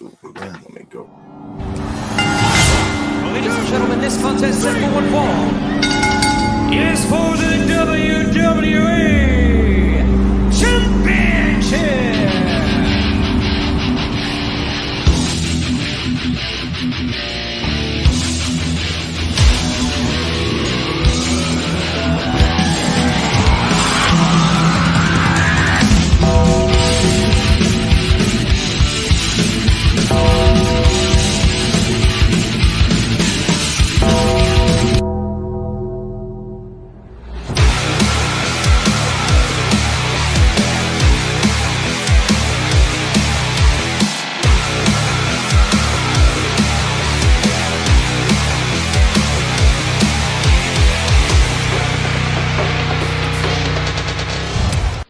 Let me go. Ladies and gentlemen, this contest is for one fall. Is for the WWE Championship.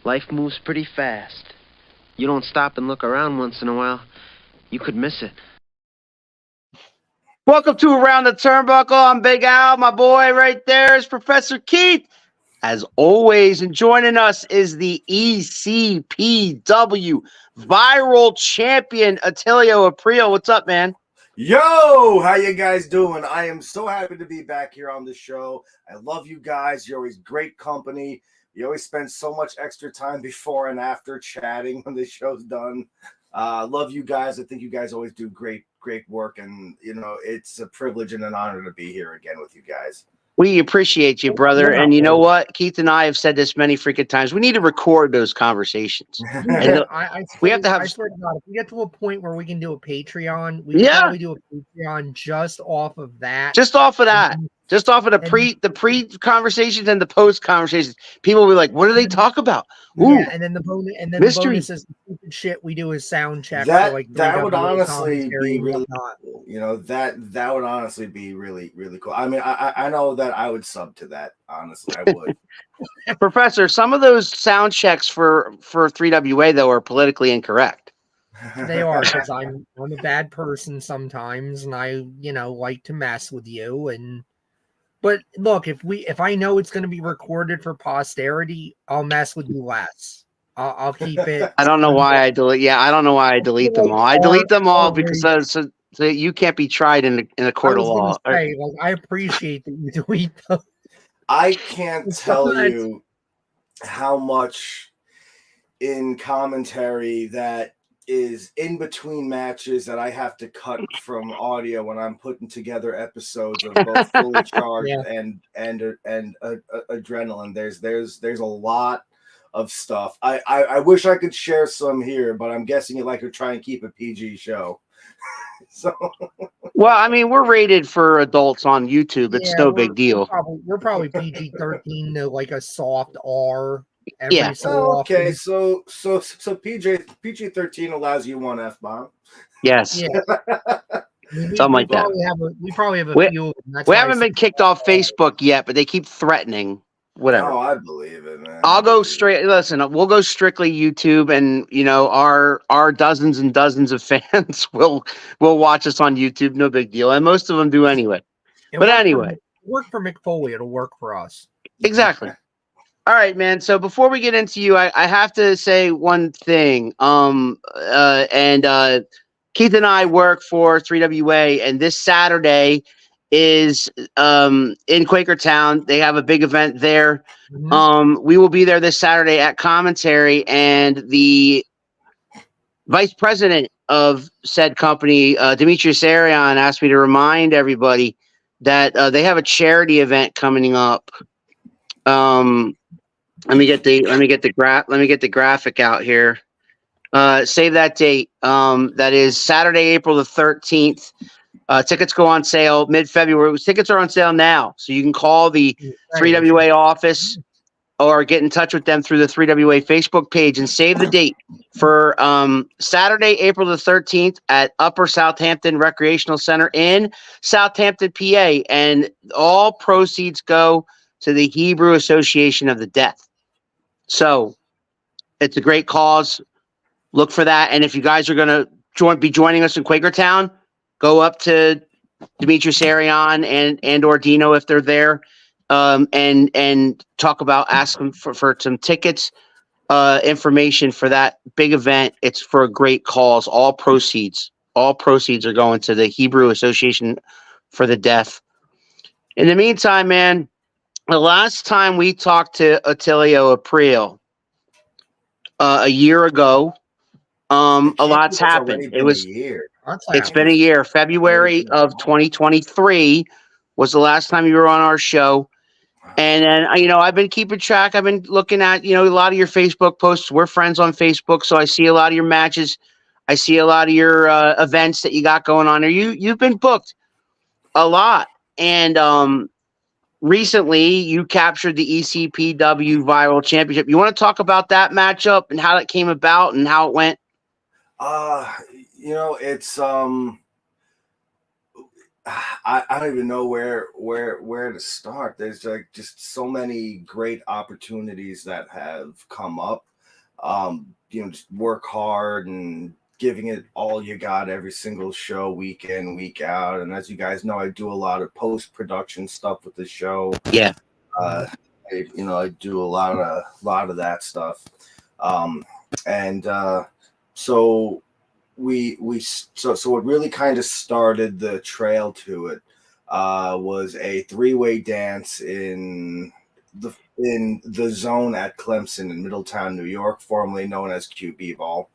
Life moves pretty fast. You don't stop and look around once in a while, you could miss it. Welcome to Around the Turnbuckle. I'm Big Al. My boy right there is Professor Keith. As always, and joining us is the ECPW viral champion, Atillio Aprile. What's up, man? Yo, how you guys doing? I am so happy to be back here on the show. I love you guys. You're always great company. You always spend so much extra time before and after chatting when the show's done. Love you guys. I think you guys always do great work. And, you know, it's a privilege and an honor to be here again with you guys. We appreciate you, brother. And you know what? Keith and I have said this many freaking times. We need to record those conversations. We have to have. I swear to God, if we get to a point where we can do a Patreon, we can probably do a Patreon just off of that. Just off of that. Just off of the pre conversations and the post conversations. People will be like, "What do they talk about?" Ooh, yeah, and then the bonus, the bonus is the stupid shit we do is sound check. That, for like that would honestly be really cool. You know, that would honestly be really cool. I mean, I know that I would sub to that. Honestly, I would. Professor, some of those sound checks for 3WA though are politically incorrect. They are, because I'm a bad person sometimes, and I like to mess with you. But look, if I know it's going to be recorded for posterity, I'll mess with you less. I'll keep it. I don't know why I delete. Yeah, I don't know why I delete them all. I delete them all because so you can't be tried in a court of law. Say, I appreciate that you delete them. I can't tell you how much in commentary that is in between matches that I have to cut from audio when I'm putting together episodes of both Fully Charged and Adrenaline. There's a lot of stuff. I wish I could share some here, but I'm guessing you like to try and keep a PG show. So, well, I mean, we're rated for adults on YouTube. It's no big deal. We're probably PG-13 to like a soft R. Okay. So PG-13 allows you one F-bomb. Yes. Yeah. Something like that. We probably have a few. We haven't been kicked off Facebook yet, but they keep threatening. Whatever. Oh, I believe it, man. I'll go straight. Listen, we'll go strictly YouTube, and our dozens and dozens of fans will watch us on YouTube. No big deal, and most of them do anyway. But anyway, work for McFoley. It'll work for us. Exactly. All right, man. So before we get into you, I have to say one thing. Keith and I work for 3WA, and this Saturday is in Quakertown. They have a big event there. Mm-hmm. We will be there this Saturday at commentary, and the vice president of said company, Demetrius Arion, asked me to remind everybody that they have a charity event coming up. Let me get the graphic out here. Save that date. That is Saturday, April the 13th. Tickets go on sale mid-February. Tickets are on sale now, so you can call the 3WA office or get in touch with them through the 3WA Facebook page and save the date for Saturday, April the 13th at Upper Southampton Recreational Center in Southampton, PA, and all proceeds go to the Hebrew Association of the Deaf. So it's a great cause. Look for that. And if you guys are going to be joining us in Quakertown, go up to Demetrius Arion and or Dino if they're there, and talk about asking for some tickets, information for that big event. It's for a great cause. All proceeds All proceeds are going to the Hebrew Association for the Deaf. In the meantime, man, the last time we talked to Atillio Aprile a year ago, a lot's It's happened. already been a year. It's been a year. February of 2023 was the last time you were on our show. And then, I've been keeping track. I've been looking at, a lot of your Facebook posts. We're friends on Facebook, so I see a lot of your matches. I see a lot of your events that you got going on there. You've been booked a lot. And recently, you captured the ECPW Viral Championship. You want to talk about that matchup and how it came about and how it went? It's I don't even know where to start. There's like just so many great opportunities that have come up. Just work hard and giving it all you got every single show, week in, week out. And as you guys know, I do a lot of post-production stuff with the show. Yeah. I do a lot of that stuff. So what really kind of started the trail to it was a three-way dance in the zone at Clemson in Middletown, New York, formerly known as QB Ball.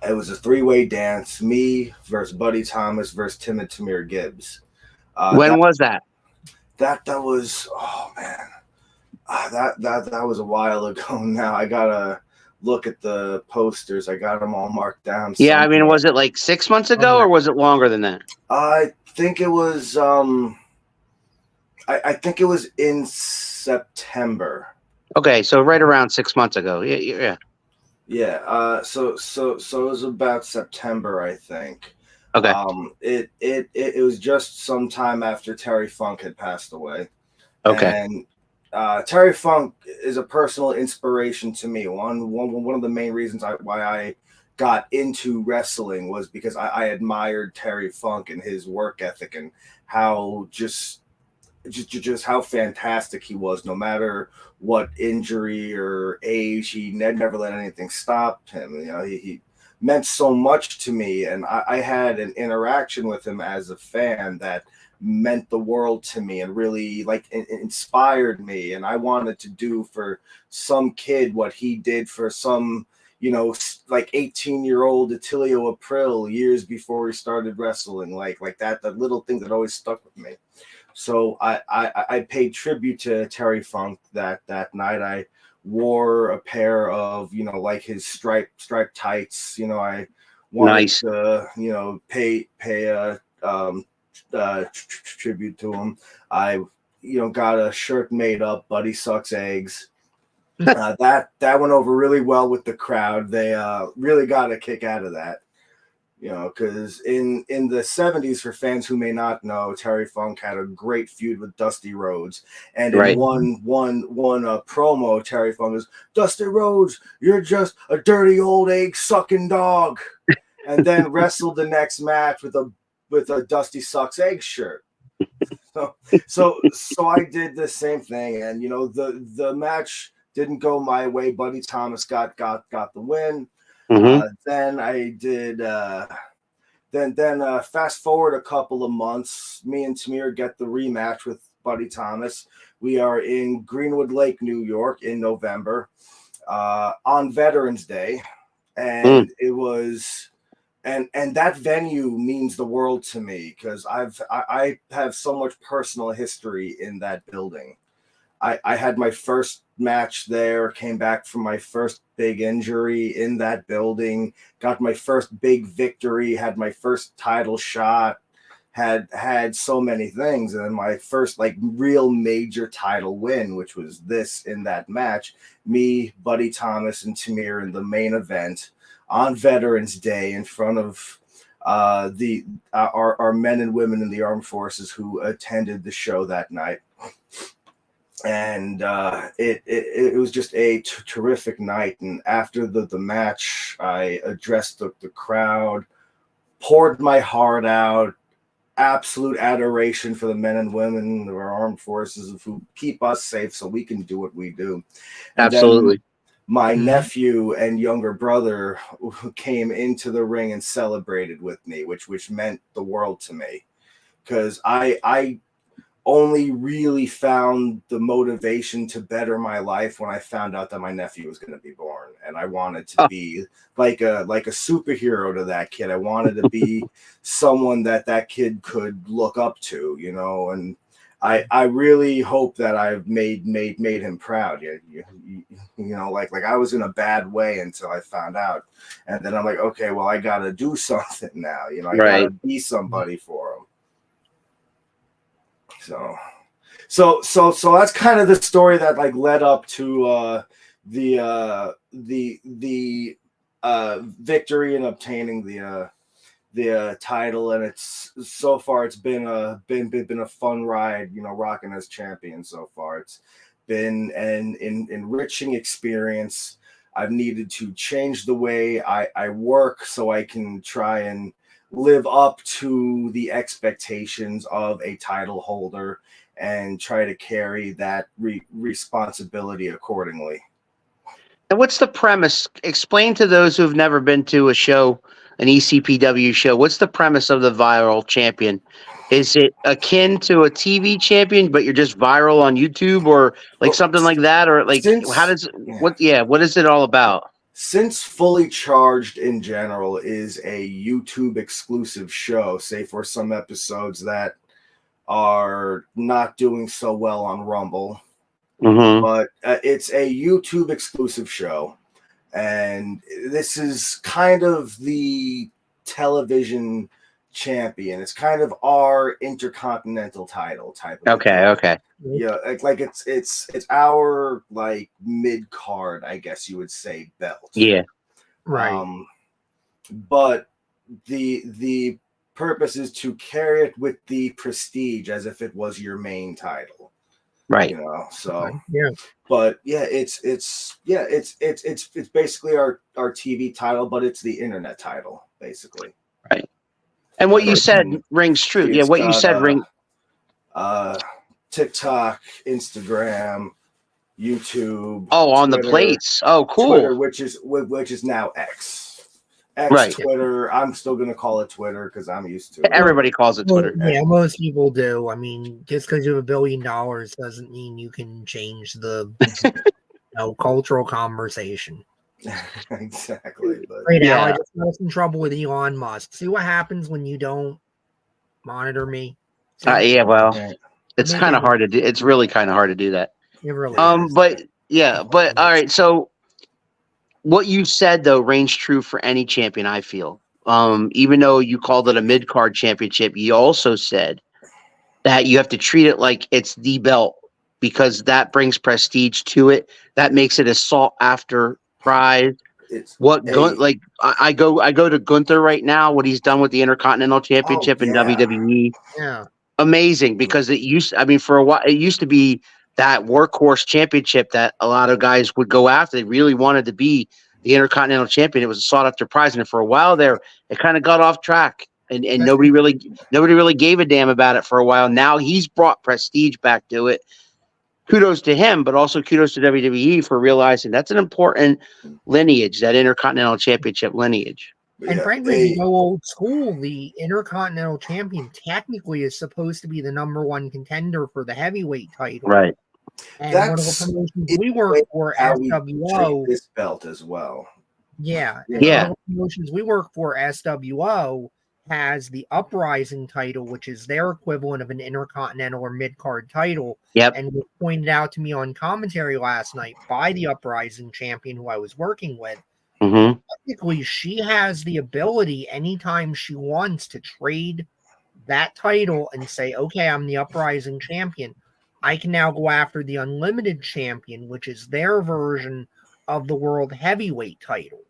It was a three-way dance, me versus Buddy Thomas versus Tim and Tamir Gibbs. When was that? That was, oh man, that was a while ago now. I gotta look at the posters. I got them all marked down. Yeah, was it like 6 months ago or was it longer than that? I think it was I think it was in September. Okay, so right around 6 months ago. Yeah. Yeah. So it was about September, I think. Okay. It was just some time after Terry Funk had passed away. Okay. And Terry Funk is a personal inspiration to me. One of the main reasons why I got into wrestling was because I admired Terry Funk and his work ethic and how just how fantastic he was. No matter what injury or age, he never let anything stop him. He meant so much to me, and I had an interaction with him as a fan that meant the world to me and really inspired me. And I wanted to do for some kid what he did for some 18-year-old Atillio Aprile years before he started wrestling, like that little thing that always stuck with me. So I paid tribute to Terry Funk that night. I wore a pair of his striped tights. I wanted to pay tribute to him. I got a shirt made up, Buddy Sucks Eggs. That went over really well with the crowd. They really got a kick out of that. Because in the 70s, for fans who may not know, Terry Funk had a great feud with Dusty Rhodes. And in one promo, Terry Funk was, "Dusty Rhodes, you're just a dirty old egg sucking dog," and then wrestled the next match with a Dusty Sucks Egg shirt. So I did the same thing, and the match didn't go my way. Buddy Thomas got the win. Mm-hmm. Then I did. Then fast forward a couple of months, me and Tamir get the rematch with Buddy Thomas. We are in Greenwood Lake, New York, in November, on Veterans Day, and it was. And that venue means the world to me because I have so much personal history in that building. I had my first match there, came back from my first big injury in that building, got my first big victory, had my first title shot, had so many things. And then my first real major title win, which was this in that match, me, Buddy Thomas, and Tamir in the main event on Veterans Day in front of our men and women in the armed forces who attended the show that night. And it was just a terrific night. And after the match, I addressed the crowd, poured my heart out, absolute adoration for the men and women of our armed forces who keep us safe so we can do what we do. And absolutely. my Mhm. nephew and younger brother came into the ring and celebrated with me, which meant the world to me, because I only really found the motivation to better my life when I found out that my nephew was going to be born, and I wanted to Oh. be like a superhero to that kid. I wanted to be someone that kid could look up to, and I really hope that I've made him proud. Like I was in a bad way until I found out, and then I'm like, okay, well, I got to do something now. I got to be somebody for him. So that's kind of the story that like led up to the victory and obtaining the title, and it's so far it's been a fun ride, rocking as champion so far. It's been an enriching experience. I've needed to change the way I work so I can try and live up to the expectations of a title holder and try to carry that responsibility accordingly. And what's the premise? Explain to those who've never been to a show, an ECPW show. What's the premise of the viral champion? Is it akin to a TV champion, but you're just viral on YouTube, or like Well, something like that, or like how does what is it all about? Since Fully Charged in general is a YouTube exclusive show, say for some episodes that are not doing so well on Rumble, but it's a YouTube exclusive show, and this is kind of the television champion. It's kind of our intercontinental title type of Okay, deal. okay. Yeah, like it's our like mid card, I guess you would say, belt. Yeah. Right. But the purpose is to carry it with the prestige as if it was your main title. Right. So Yeah. but yeah, it's basically our TV title, but it's the internet title, basically. Right. And what you said rings true. Yeah, what you said ring TikTok, Instagram, YouTube. Oh, on Twitter, the plates. Oh, cool. Twitter, which is now X. Right. Twitter. I'm still gonna call it Twitter because I'm used to it. Everybody calls it Twitter. Well, yeah, most people do. I mean, just because you have $1 billion doesn't mean you can change the cultural conversation. Exactly. But Right now, I just got in trouble with Elon Musk. See what happens when you don't monitor me. Yeah, well, it's kind of hard to do. It's really kind of hard to do that. It really is. But all right. So what you said though rings true for any champion, I feel. Even though you called it a mid-card championship, you also said that you have to treat it like it's the belt because that brings prestige to it. That makes it a sought after prize. I go to Gunther right now, what he's done with the Intercontinental Championship in WWE. Yeah. Amazing, because for a while it used to be that workhorse championship that a lot of guys would go after. They really wanted to be the Intercontinental Champion. It was a sought after prize, and for a while there, it kind of got off track, and nobody really gave a damn about it for a while. Now he's brought prestige back to it. Kudos to him, but also kudos to WWE for realizing that's an important lineage, that Intercontinental Championship lineage. And frankly, you go old school, the Intercontinental Champion technically is supposed to be the #1 contender for the heavyweight title. Right. And one of the promotions we work for, SWO, this belt as well. Yeah. Yeah. One of the promotions we work for, SWO, has the Uprising title, which is their equivalent of an Intercontinental or mid-card title. Yep. And it was pointed out to me on commentary last night by the Uprising champion who I was working with. Technically, she has the ability anytime she wants to trade that title and say, okay, I'm the Uprising champion. I can now go after the Unlimited champion, which is their version of the World Heavyweight title.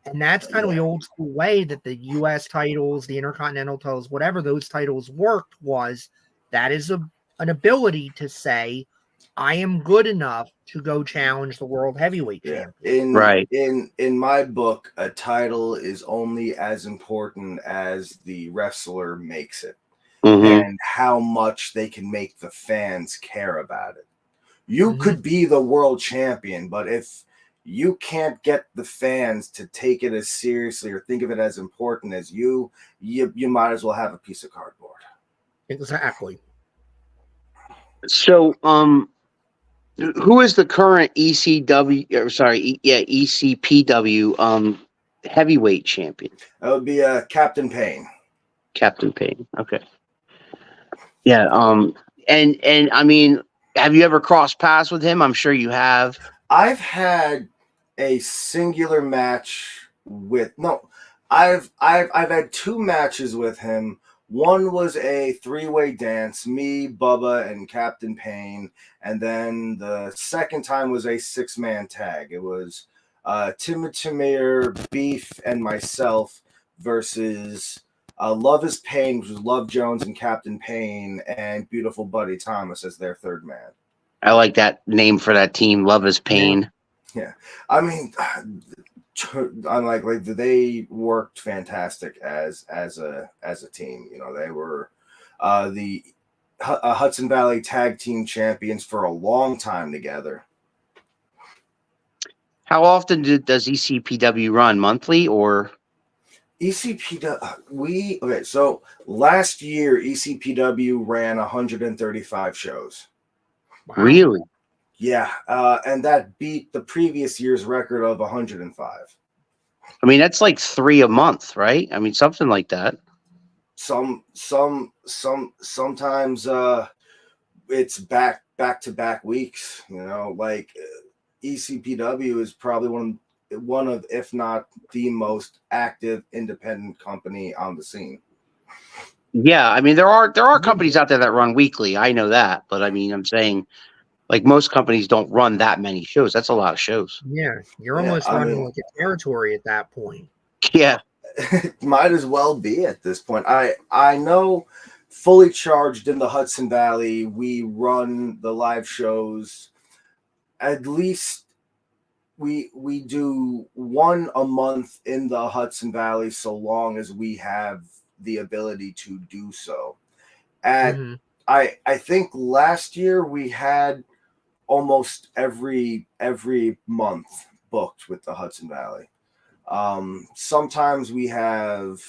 And that's kind of the old school way that the U.S. titles, the Intercontinental titles, whatever those titles worked, was that is an ability to say, I am good enough to go challenge the World Heavyweight champion. In my book, a title is only as important as the wrestler makes it and how much they can make the fans care about it. You could be the world champion, but if you can't get the fans to take it as seriously or think of it as important as you might as well have a piece of cardboard. Exactly. So, who is the current ECPW heavyweight champion? That would be Captain Payne. Captain Payne. Okay. Yeah. And I mean, have you ever crossed paths with him? I'm sure you have. I've had a singular match with I've had 2 matches with him. One was a 3-way dance, me, Bubba, and Captain Payne, and then the second time was a 6-man tag. It was Tim Tamir, Beef, and myself versus Love is Pain, which was Love Jones and Captain Payne, and Beautiful Buddy Thomas as their third man. I like that name for that team. Love is Pain. Yeah. I mean, unlike they worked fantastic as a team. You know, they were the Hudson Valley Tag Team Champions for a long time together. How often does ECPW run? Monthly or? ECPW, so last year ECPW ran 135 shows. Wow. Really? Yeah, and that beat the previous year's record of 105. I mean, that's like 3 a month, right? I mean, something like that. Sometimes it's back to back weeks. You know, like ECPW is probably one of, if not the most active independent company on the scene. Yeah, I mean, there are companies out there that run weekly. I know that, but I mean, I'm saying, like, most companies don't run that many shows. That's a lot of shows. Yeah, you're almost running like a territory at that point. Yeah. Might as well be at this point. I know Fully Charged in the Hudson Valley, we run the live shows. At least we do 1 a month in the Hudson Valley, so long as we have the ability to do so. And I think last year we had almost every month booked with the Hudson Valley. Sometimes we have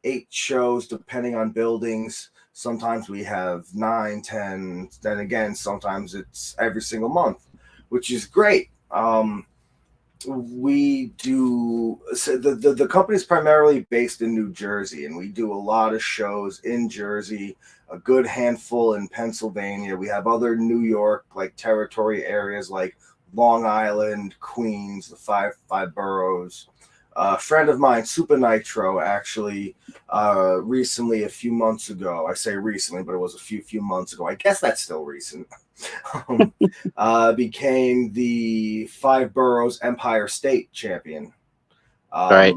8 shows depending on buildings. Sometimes we have 9, 10. Then again, sometimes it's every single month, which is great. We do the company is primarily based in New Jersey, and we do a lot of shows in Jersey, a good handful in Pennsylvania. We have other New York like territory areas like Long Island, Queens, the five boroughs. A friend of mine, Super Nitro, actually recently, a few months ago, I say recently, but it was a few months ago. I guess that's still recent. Became the 5 boroughs Empire State champion. Right.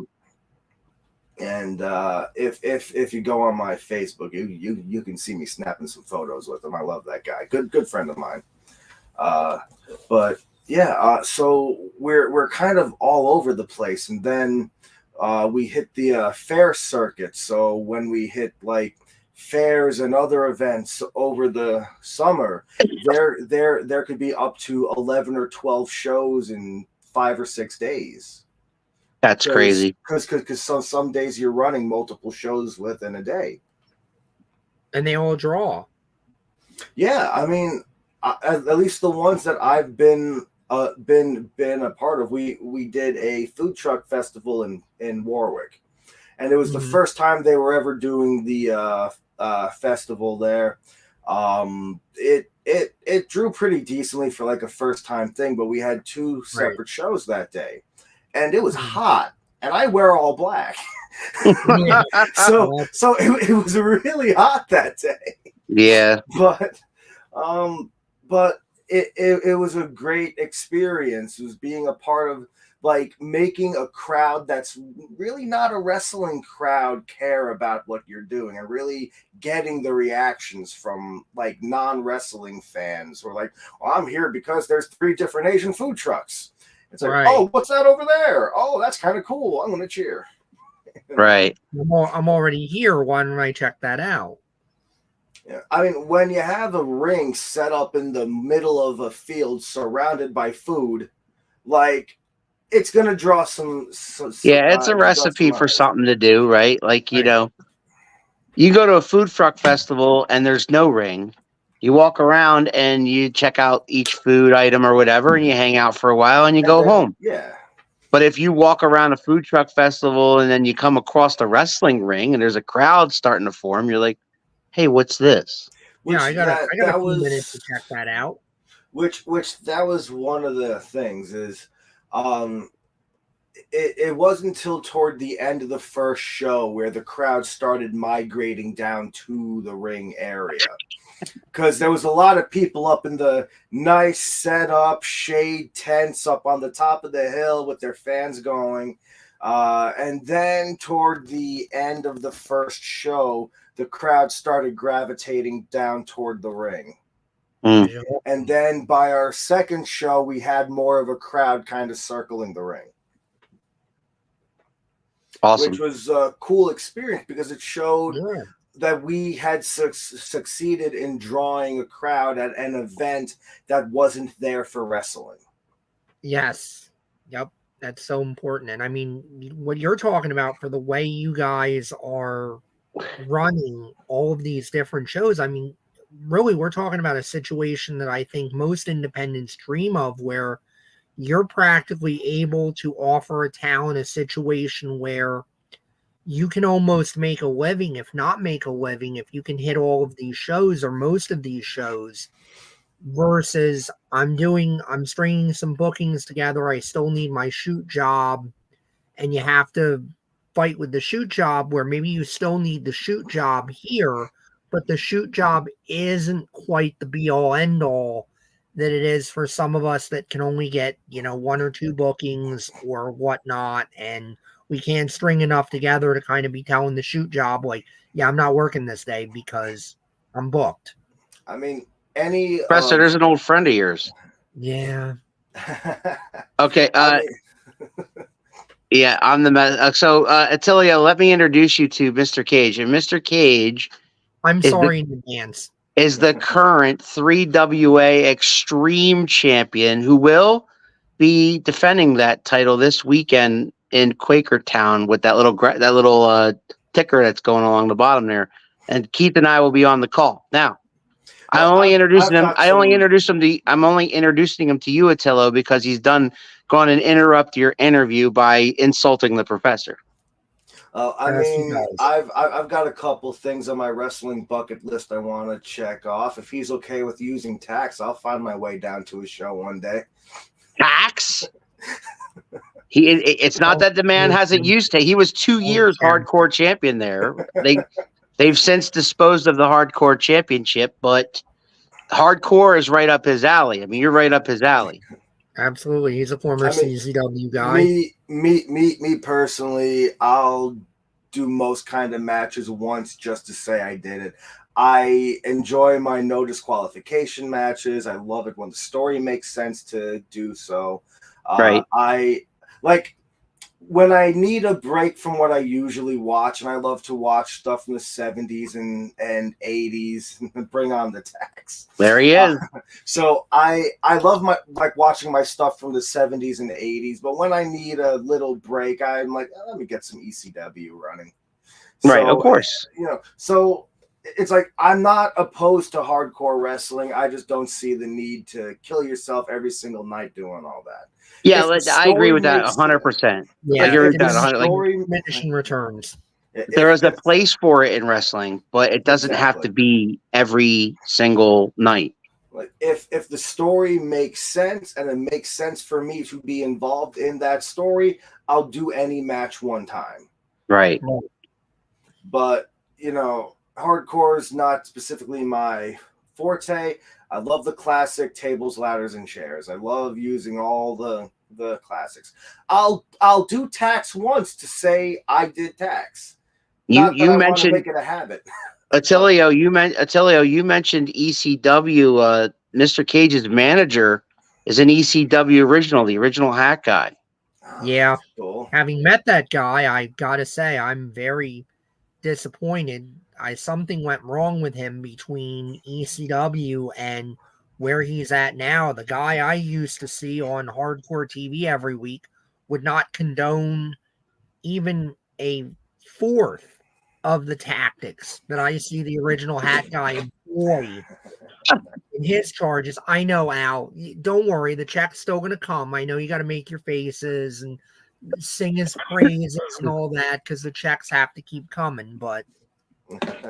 And if you go on my Facebook, you can see me snapping some photos with him. I love that guy. Good friend of mine. But yeah, so we're kind of all over the place, and then we hit the fair circuit. So when we hit like fairs and other events over the summer, there could be up to 11 or 12 shows in 5 or 6 days. That's crazy. Because some days you're running multiple shows within a day, and they all draw. Yeah, I mean, at least the ones that I've been a part of. We did a food truck festival in Warwick, and it was the first time they were ever doing the festival there. It drew pretty decently for like a first time thing, but we had 2 separate shows that day, and it was hot, and I wear all black. so it was really hot that day. Yeah. But it was a great experience. It was being a part of like making a crowd that's really not a wrestling crowd care about what you're doing, and really getting the reactions from like non-wrestling fans who are like, well, I'm here because there's 3 different Asian food trucks. It's like, oh, what's that over there? Oh, that's kind of cool. I'm going to cheer. Right. I'm already here. Why don't I check that out? Yeah. I mean, when you have a ring set up in the middle of a field surrounded by food, like it's gonna draw some Yeah, it's a draw some recipe for eyes. something to do, right? Like, you Right. know, you go to a food truck festival and there's no ring. You walk around and you check out each food item or whatever, and you hang out for a while and you And go then, home. yeah, But if you walk around a food truck festival and then you come across the wrestling ring and there's a crowd starting to form, you're like, hey, what's this? Yeah, which I got a that few minutes to was check that out. which that was one of the things is, um, it wasn't until toward the end of the first show where the crowd started migrating down to the ring area. Because there was a lot of people up in the nice setup, shade tents up on the top of the hill with their fans going. And then toward the end of the first show, the crowd started gravitating down toward the ring. Mm, And then by our second show, we had more of a crowd kind of circling the ring, awesome. which was a cool experience because it showed Yeah. that we had succeeded in drawing a crowd at an event that wasn't there for wrestling. Yes. Yep. That's so important. And I mean, what you're talking about for the way you guys are running all of these different shows, I mean, really, we're talking about a situation that I think most independents dream of, where you're practically able to offer a talent a situation where you can almost make a living, if not make a living, if you can hit all of these shows or most of these shows, versus I'm stringing some bookings together. I still need my shoot job, and you have to fight with the shoot job where maybe you still need the shoot job here, but the shoot job isn't quite the be all end all that it is for some of us that can only get, one or two bookings or whatnot. And we can't string enough together to kind of be telling the shoot job, like, yeah, I'm not working this day because I'm booked. I mean, any Professor, there's an old friend of yours. Yeah. Okay. I mean, Yeah, I'm the so Attilio, let me introduce you to Mr. Cage. And Mr. Cage I'm is sorry in advance. is the current 3WA Extreme Champion who will be defending that title this weekend in Quakertown with that little ticker that's going along the bottom there. And Keith and I will be on the call. Now, I'm only introducing him to you, Attilio, because he's gone and interrupt your interview by insulting the professor. I mean, I've got a couple things on my wrestling bucket list I want to check off. If he's okay with using tax, I'll find my way down to his show one day. Tax? It's not that the man hasn't used it. He was 2 years hardcore champion there. They've since disposed of the hardcore championship, but hardcore is right up his alley. I mean, you're right up his alley. Absolutely. He's a former CZW guy. Me personally, I'll do most kind of matches once just to say I did it. I enjoy my no disqualification matches. I love it when the story makes sense to do so. Right. I like when I need a break from what I usually watch, and I love to watch stuff from the 70s and 80s, and bring on the tax. There he is. So I love watching my stuff from the 70s and 80s, but when I need a little break, I'm like, let me get some ECW running. Right, of course. So it's like I'm not opposed to hardcore wrestling. I just don't see the need to kill yourself every single night doing all that. Yeah, I agree with that 100%. Yeah, I agree with that. Diminishing returns. There is a place for it in wrestling, but it doesn't have to be every single night. Like if the story makes sense and it makes sense for me to be involved in that story, I'll do any match one time. Right. But hardcore is not specifically my forte. I love the classic tables, ladders, and chairs. I love using all the classics. I'll do tax once to say I did tax. You mentioned make it a habit. Attilio, you mentioned ECW. Mr. Cage's manager is an ECW original, the original Hat guy. Yeah. Cool. Having met that guy, I gotta say I'm very disappointed. Something went wrong with him between ECW and where he's at now. The guy I used to see on hardcore TV every week would not condone even a fourth of the tactics that I see the original hat guy employ in his charges. I know, Al, don't worry, the check's still going to come. I know you got to make your faces and sing his praises and all that because the checks have to keep coming. But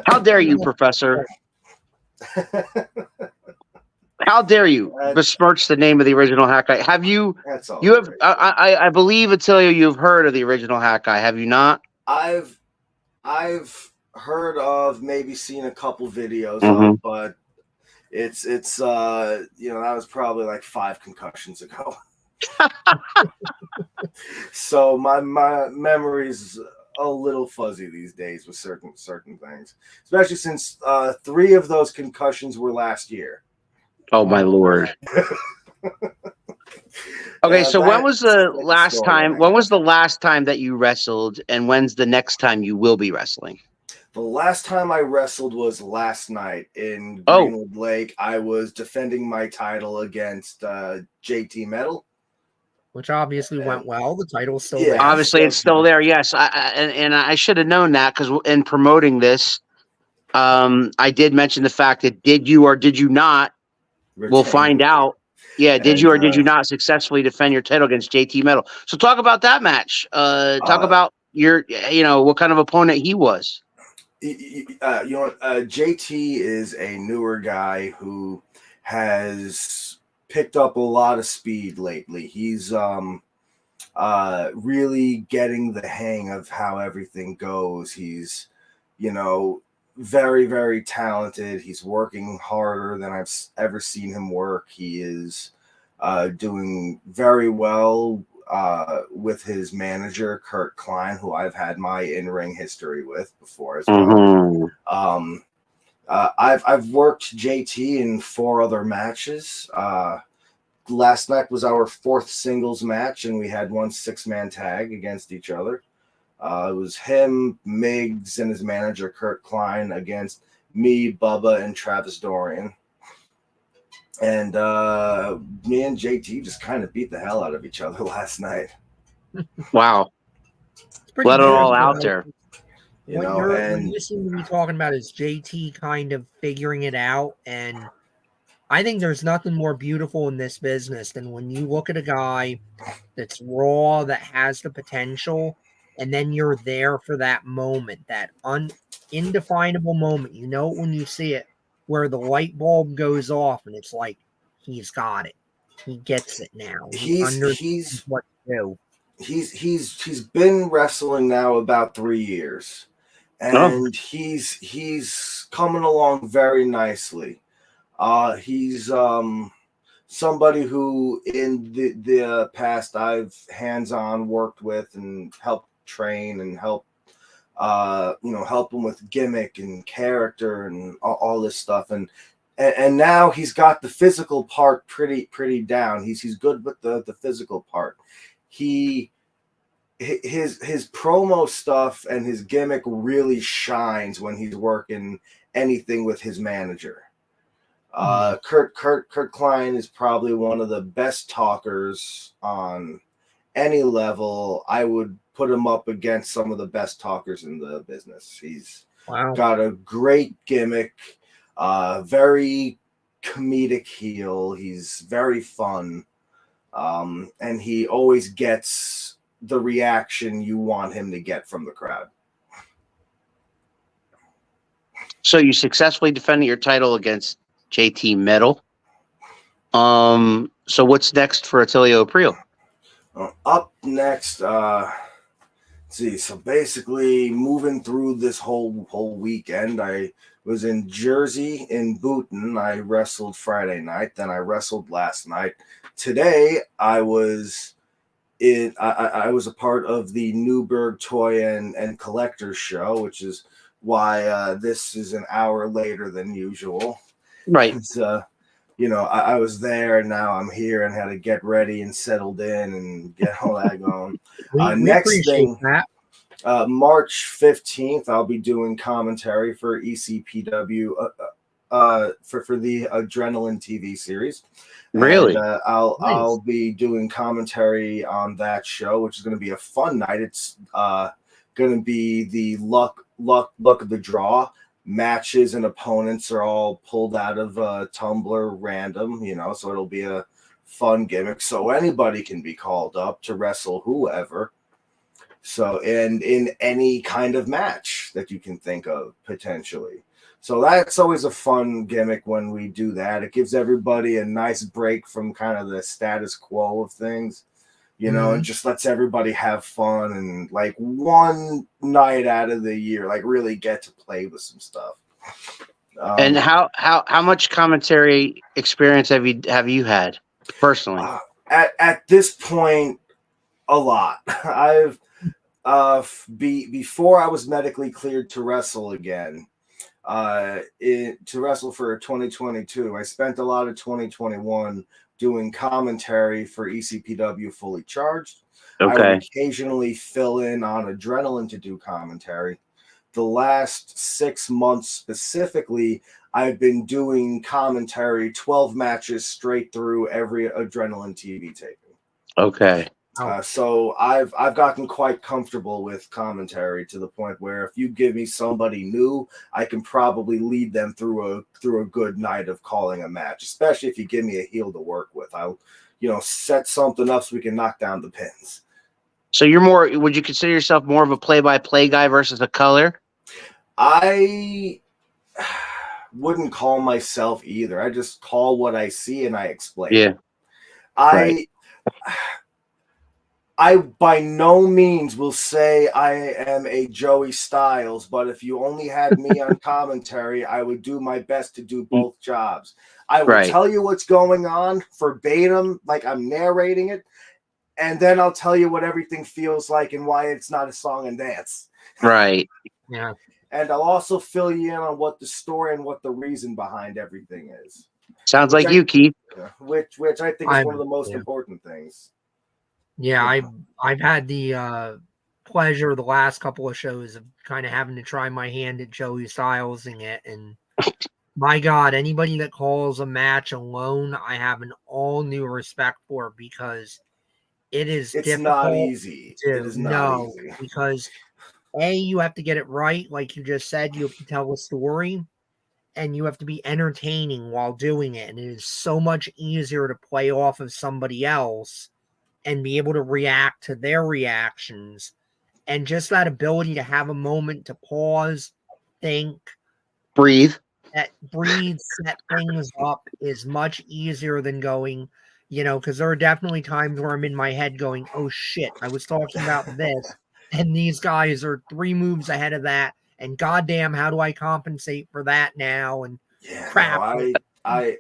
how dare you, Professor? How dare you besmirch the name of the original hat guy? Have you? That's all. You have? I believe, Atillio, you've heard of the original hat guy. Have you not? I've heard of, maybe seen a couple videos Mhm. of, but it's that was probably like 5 concussions ago. So my memory's a little fuzzy these days with certain things, especially since 3 of those concussions were last year. Oh my Lord. Okay, so when was the last time? When was the last time that you wrestled, and when's the next time you will be wrestling? The last time I wrestled was last night in Greenwood Lake. I was defending my title against JT Metal, which obviously went well. The title's still there. Obviously, it's still there. Yes, I should have known that, because in promoting this, I did mention the fact that did you or did you not? We'll find out. Yeah, did you or did you not successfully defend your title against JT Metal? So talk about that match. Talk about your, what kind of opponent he was. JT is a newer guy who has picked up a lot of speed lately. He's really getting the hang of how everything goes. He's, very, very talented. He's working harder than I've ever seen him work. He is doing very well with his manager, Kurt Klein, who I've had my in-ring history with before as well. I've worked JT in 4 other matches. Last night was our 4th singles match, and we had 1 6-man tag against each other. It was him, Miggs, and his manager, Kurt Klein, against me, Bubba, and Travis Dorian. And me and JT just kind of beat the hell out of each other last night. Wow. Let it all out there. What you seem to be talking about is JT kind of figuring it out. And I think there's nothing more beautiful in this business than when you look at a guy that's raw, that has the potential, and then you're there for that moment, that indefinable moment. When you see it, where the light bulb goes off, and it's like, he's got it. He gets it now. He's what to do. He's been wrestling now about 3 years, and he's coming along very nicely. He's somebody who in the past I've hands-on worked with and helped train and help him with gimmick and character and all this stuff, and now he's got the physical part pretty down. He's good with the physical part. His promo stuff and his gimmick really shines when he's working anything with his manager. Kurt Klein is probably one of the best talkers on any level. I would put him up against some of the best talkers in the business. He's got a great gimmick, very comedic heel. He's very fun, and he always gets the reaction you want him to get from the crowd. So you successfully defended your title against JT Metal. So what's next for Atillio Aprile? Up next, so basically moving through this whole weekend, I was in Jersey in Booton. I wrestled Friday night, then I wrestled last night. Today I was I was a part of the Newburgh Toy and Collectors Show, which is why this is an hour later than usual. Right. It's, I was there, and now I'm here and had to get ready and settled in and get all that going. Next thing, March 15th, I'll be doing commentary for ECPW for the Adrenaline TV series. Really? And, I'll Nice. be doing commentary on that show, which is going to be a fun night. It's going to be the luck of the draw. Matches and opponents are all pulled out of Tumblr random, so it'll be a fun gimmick. So anybody can be called up to wrestle whoever. So, and in any kind of match that you can think of potentially. So that's always a fun gimmick when we do that. It gives everybody a nice break from kind of the status quo of things, and just lets everybody have fun and like one night out of the year, like really get to play with some stuff. And how much commentary experience have you had personally? At this point, a lot. I've before I was medically cleared to wrestle again. To wrestle for 2022, I spent a lot of 2021 doing commentary for ECPW Fully Charged. Okay. I would occasionally fill in on Adrenaline to do commentary. The last 6 months specifically, I've been doing commentary 12 matches straight through every Adrenaline TV taping. Okay. So I've gotten quite comfortable with commentary to the point where if you give me somebody new, I can probably lead them through a good night of calling a match, especially if you give me a heel to work with. I'll, set something up so we can knock down the pins. So would you consider yourself more of a play-by-play guy versus a color? I wouldn't call myself either. I just call what I see and I explain. Yeah. I by no means will say I am a Joey Styles, but if you only had me on commentary, I would do my best to do both jobs. I will tell you what's going on verbatim, like I'm narrating it, and then I'll tell you what everything feels like and why it's not a song and dance. Right. Yeah. And I'll also fill you in on what the story and what the reason behind everything is. Sounds like you, Keith. Which I think is one of the most important things. Yeah, I've had the pleasure the last couple of shows of kind of having to try my hand at Joey Stylesing it, and my God, anybody that calls a match alone, I have an all new respect for, because it's difficult. Not easy. It is not easy because you have to get it right, like you just said. You have to tell a story, and you have to be entertaining while doing it, and it is so much easier to play off of somebody else and be able to react to their reactions, and just that ability to have a moment to pause, think, breathe, set things up is much easier than going, because there are definitely times where I'm in my head going, oh shit, I was talking about this, and these guys are 3 moves ahead of that, and goddamn, how do I compensate for that now? And crap. No, I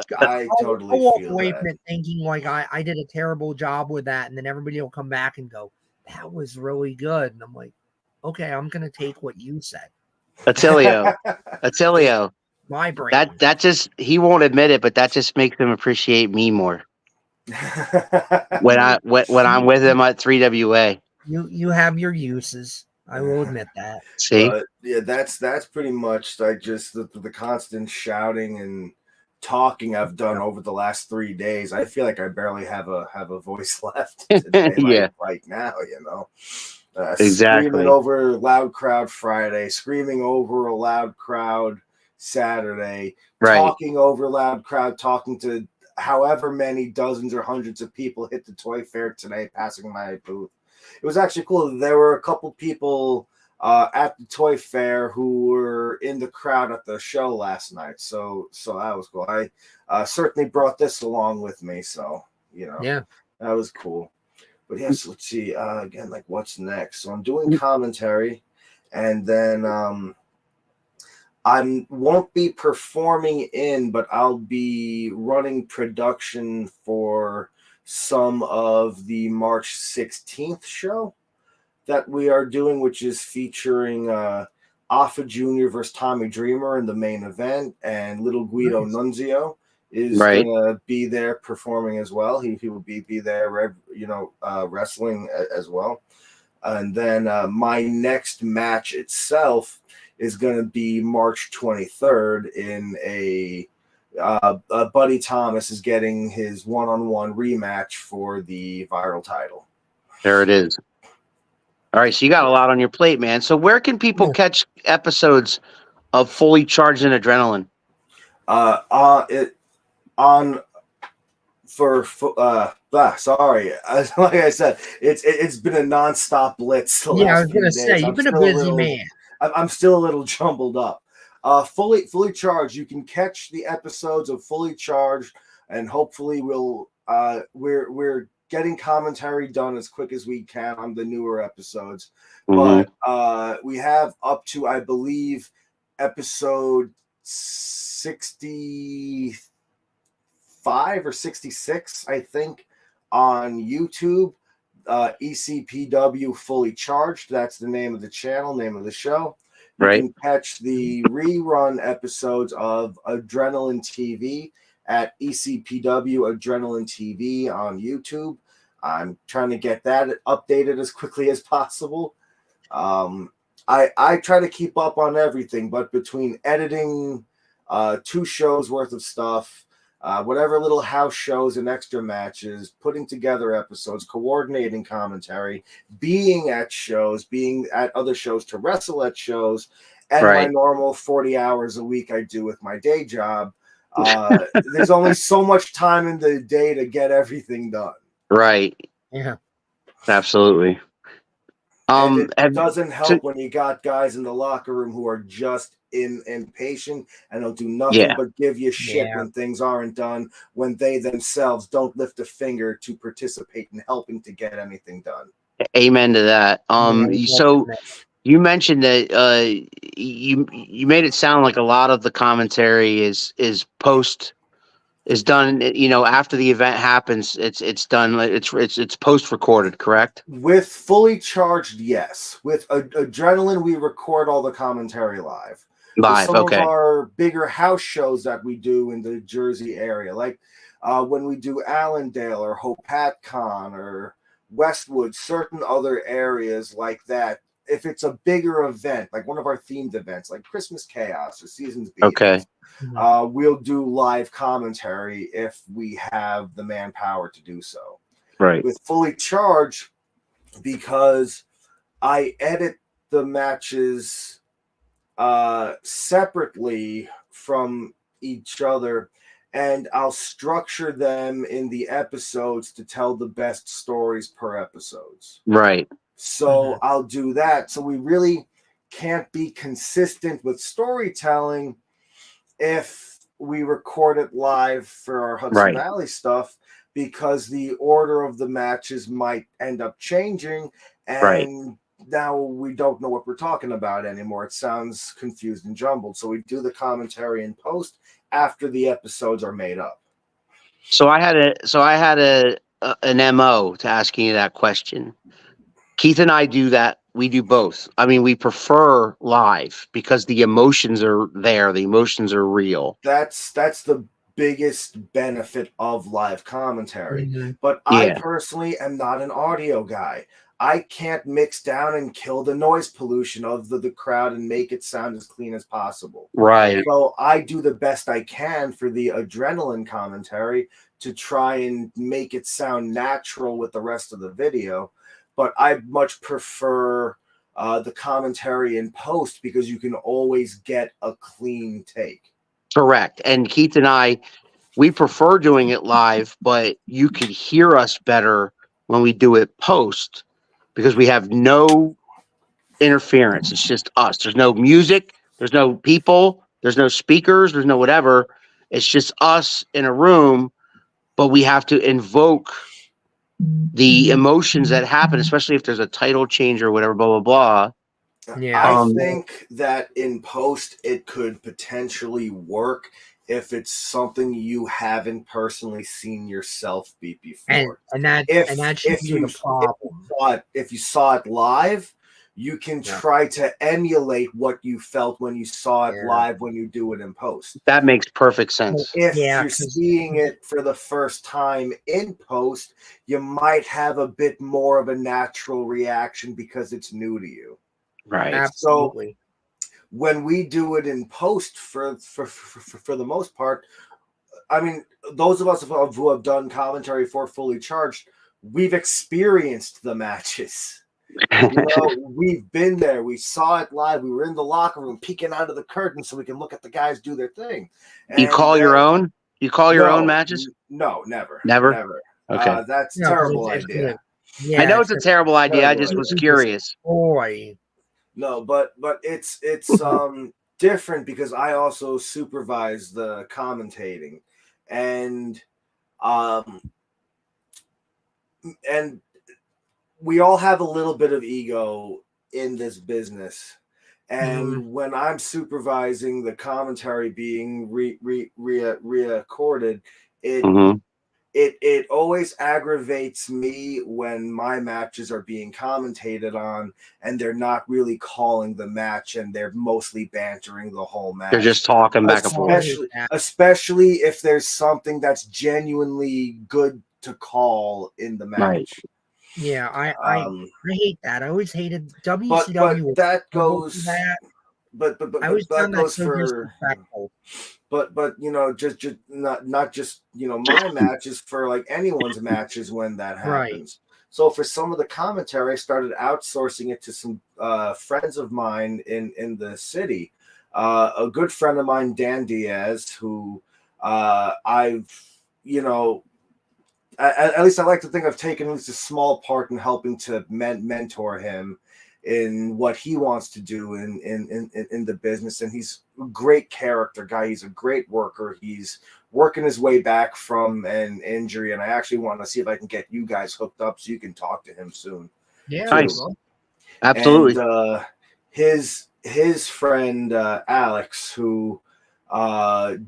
totally feel away from it, thinking like I did a terrible job with that, and then everybody will come back and go, that was really good, and I'm like, okay, I'm gonna take what you said. Atillio. My brain. That just, he won't admit it, but that just makes him appreciate me more. when I'm with him at 3WA. You have your uses. I will admit that. See? Yeah, that's pretty much like just the constant shouting and talking I've done over the last 3 days. I feel like I barely have a voice left today, right now, exactly. Screaming over loud crowd Friday, screaming over a loud crowd Saturday, talking over loud crowd, talking to however many dozens or hundreds of people hit the toy fair today, passing my booth. It was actually cool. There were a couple people at the toy fair who were in the crowd at the show last night. So that was cool. I certainly brought this along with me. So, that was cool. But yes, let's see. Again, like what's next? So I'm doing commentary, and then I won't be performing but I'll be running production for some of the March 16th show that we are doing, which is featuring Alpha Jr. versus Tommy Dreamer in the main event, and Little Guido Nunzio is going to be there performing as well. He will be there, wrestling as well. And then my next match itself is going to be March 23rd in a Buddy Thomas is getting his one-on-one rematch for the viral title. There it is. All right, so you got a lot on your plate, man. So where can people catch episodes of Fully Charged in Adrenaline? Sorry, like I said, it's been a nonstop blitz the Yeah, I last was few gonna days. say you've been a busy man. I'm still a little jumbled up. Fully Charged. You can catch the episodes of Fully Charged, and hopefully we're getting commentary done as quick as we can on the newer episodes. Mm-hmm. But we have up to, I believe, episode 65 or 66, I think, on YouTube. ECPW Fully Charged. That's the name of the channel, name of the show. You can catch the rerun episodes of Adrenaline TV at ECPW Adrenaline TV on YouTube. I'm trying to get that updated as quickly as possible. I try to keep up on everything, but between editing 2 shows worth of stuff, whatever little house shows and extra matches, putting together episodes, coordinating commentary, being at shows, being at other shows to wrestle at shows, and my normal 40 hours a week I do with my day job. There's only so much time in the day to get everything done. Right. Yeah. Absolutely. And it doesn't help when you got guys in the locker room who are just impatient and they'll do nothing but give you shit when things aren't done, when they themselves don't lift a finger to participate in helping to get anything done. Amen to that. So you mentioned that you made it sound like a lot of the commentary is done, after the event happens. It's done. It's post recorded, correct? With Fully Charged, yes. With Adrenaline, we record all the commentary live. Some of our bigger house shows that we do in the Jersey area, like when we do Allendale or Hopatcon or Westwood, certain other areas like that. If it's a bigger event, like one of our themed events, like Christmas Chaos or Seasons Beatings, we'll do live commentary if we have the manpower to do so. Right. With Fully Charged, because I edit the matches separately from each other, and I'll structure them in the episodes to tell the best stories per episodes. Right. So I'll do that. So we really can't be consistent with storytelling if we record it live for our Hudson Valley stuff, because the order of the matches might end up changing, and now we don't know what we're talking about anymore. It sounds confused and jumbled. So we do the commentary in post after the episodes are made up. So I had an MO to asking you that question. Keith and I do that. We do both. I mean, we prefer live because the emotions are there. The emotions are real. That's the biggest benefit of live commentary. But I personally am not an audio guy. I can't mix down and kill the noise pollution of the crowd and make it sound as clean as possible. Right. So I do the best I can for the Adrenaline commentary to try and make it sound natural with the rest of the video. But I much prefer the commentary in post because you can always get a clean take. Correct. And Keith and I, we prefer doing it live, but you could hear us better when we do it post because we have no interference. It's just us. There's no music. There's no people. There's no speakers. There's no whatever. It's just us in a room, but we have to invoke the emotions that happen, especially if there's a title change or whatever, blah, blah, blah. Yeah, I think that in post it could potentially work if it's something you haven't personally seen yourself beat before. And that should be the problem. If you saw it live, you can try to emulate what you felt when you saw it live when you do it in post. That makes perfect sense. If you're seeing it for the first time in post, you might have a bit more of a natural reaction because it's new to you. Right. Absolutely. So when we do it in post for the most part, I mean, those of us who have done commentary for Fully Charged, we've experienced the matches. We've been there. We saw it live. We were in the locker room peeking out of the curtain so we can look at the guys do their thing. You call your own? You call your own matches? No, never. Never? Okay. That's No, 'cause terrible it's idea. I know it's a terrible idea. I just was curious. Boy. No, but it's different because I also supervise the commentating, and we all have a little bit of ego in this business. And when I'm supervising the commentary being recorded, it always aggravates me when my matches are being commentated on and they're not really calling the match and they're mostly bantering the whole match. They're just talking back and forth. Especially if there's something that's genuinely good to call in the match. Right. Yeah, I hate that. I always hated WCW. But that goes. But I always found that so for. disrespectful. But just not just my matches, for like anyone's matches when that happens. Right. So for some of the commentary, I started outsourcing it to some friends of mine in the city. A good friend of mine, Dan Diaz, who I've at least I like to think I've taken at least a small part in helping to mentor him in what he wants to do in the business. And he's a great character guy. He's a great worker. He's working his way back from an injury. And I actually want to see if I can get you guys hooked up so you can talk to him soon. Yeah. Nice. Absolutely. And his friend, Alex, who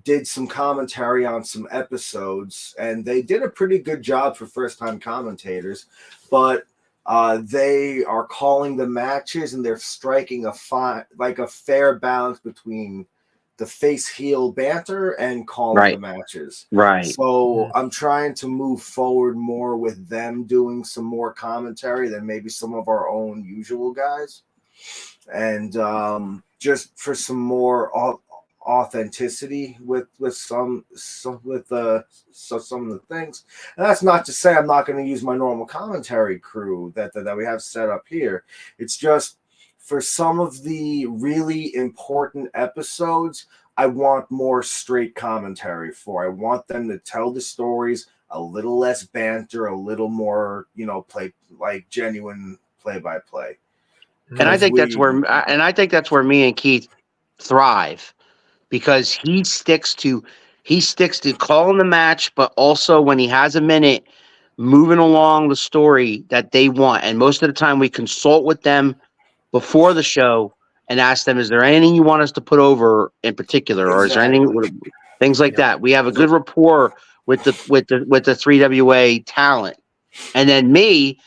did some commentary on some episodes, and they did a pretty good job for first-time commentators, but they are calling the matches and they're striking a fair balance between the face heel banter and calling the matches. Right. So I'm trying to move forward more with them doing some more commentary than maybe some of our own usual guys, and just for some more authenticity with some of the things. And that's not to say I'm not going to use my normal commentary crew that we have set up here. It's just for some of the really important episodes, I want more straight commentary for. I want them to tell the stories, a little less banter, a little more, play like genuine play-by-play. And I think that's where me and Keith thrive, because he sticks to calling the match, but also when he has a minute, moving along the story that they want. And most of the time we consult with them before the show and ask them, is there anything you want us to put over in particular? Or is there anything, things like that? We have a good rapport with the 3WA talent. And then me,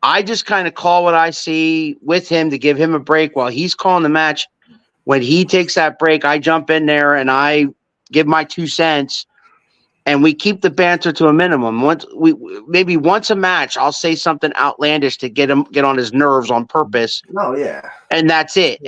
I just kind of call what I see with him to give him a break while he's calling the match. When he takes that break, I jump in there and I give my 2 cents, and we keep the banter to a minimum. Maybe once a match, I'll say something outlandish to get on his nerves on purpose. Oh yeah, and that's it.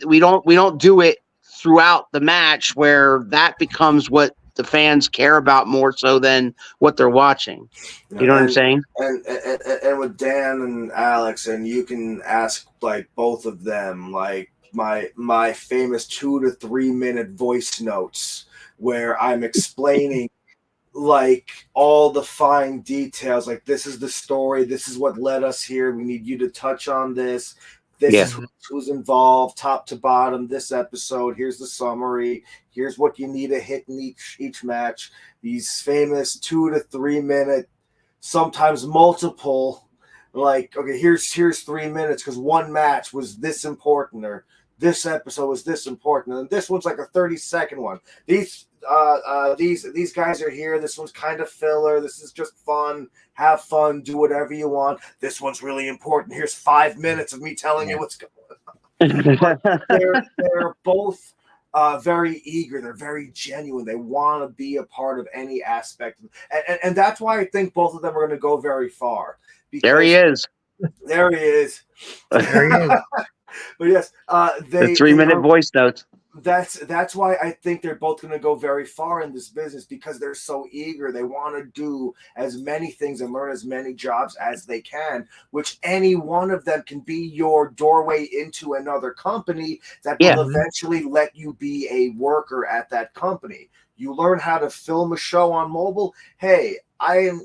We don't do it throughout the match where that becomes what the fans care about more so than what they're watching. You know what I'm saying? And with Dan and Alex, and you can ask like both of them, like my famous 2 to 3 minute voice notes where I'm explaining like all the fine details, like this is the story, this is what led us here, we need you to touch on this, is who's involved top to bottom, this episode, here's the summary, here's what you need to hit in each match. These famous 2 to 3 minute, sometimes multiple, like, okay, here's 3 minutes because one match was this important, or this episode was this important, and this one's like a 30-second one. These guys are here. This one's kind of filler. This is just fun. Have fun. Do whatever you want. This one's really important. Here's 5 minutes of me telling you what's going on. They're both very eager. They're very genuine. They want to be a part of any aspect, and that's why I think both of them are going to go very far. There he is. There he is. There he is. But yes, The they 3-minute are. voice notes. That's why I think they're both going to go very far in this business, because they're so eager. They want to do as many things and learn as many jobs as they can, which any one of them can be your doorway into another company that Yeah. will eventually let you be a worker at that company. You learn how to film a show on mobile. Hey, I'm